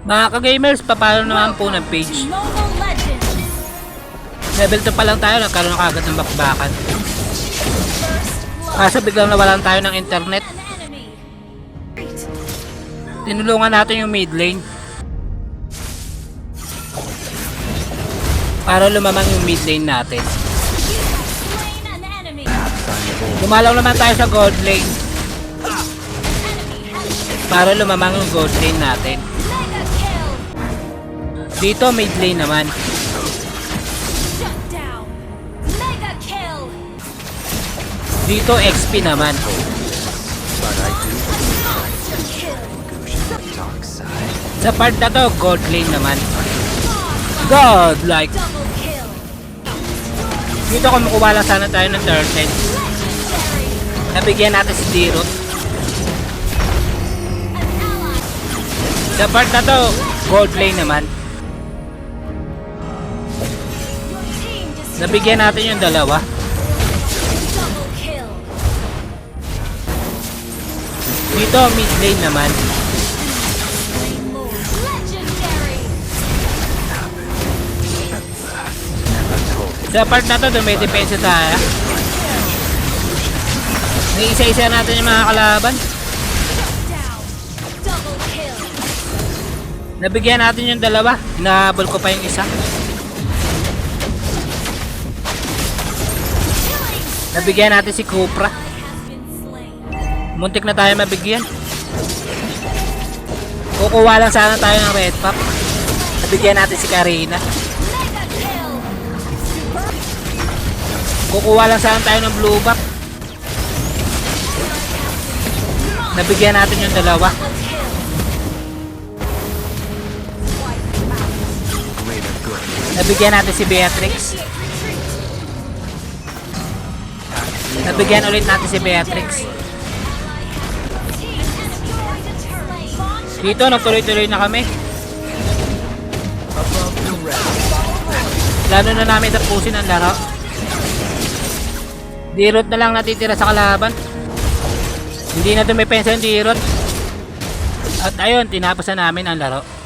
Mga ka-gamers, papalo naman po ng page. Level 2 pa lang tayo, nagkaroon na kagad ng bakbakan. Kaso biglang nawalan tayo ng internet. Tinulungan natin yung mid lane para lumamang yung mid lane natin. Lumalaw naman tayo sa gold lane para lumamang yung gold lane natin. Dito mid lane naman. Dito XP naman. Sa part na to, gold lane naman. God like. Dito kumukuha lang sana tayo ng turtle. Nabigyan natin si Dirot. Sa part na to, gold lane naman. Nabigyan natin yung dalawa. Dito mid lane naman. Sa part na to, dumidepensa tayo. Isa-isa natin yung mga kalaban. Nabigyan natin yung dalawa. Nahabol ko pa yung isa. Nabigyan natin si Cupra. Muntik na tayo mabigyan. Kukuha lang sana tayo ng red pop. Nabigyan natin si Karina. Kukuha lang sana tayo ng blue buff. Nabigyan natin yung dalawa. Nabigyan natin si Beatrix. Nabigyan ulit natin si Beatrix. Dito nagtuloy-tuloy na kami. Lalo na namin tapusin ang laro. Dirot na lang natitira sa kalaban. Hindi na dumipensa yung Dirot. At ayun, tinapos na namin ang laro.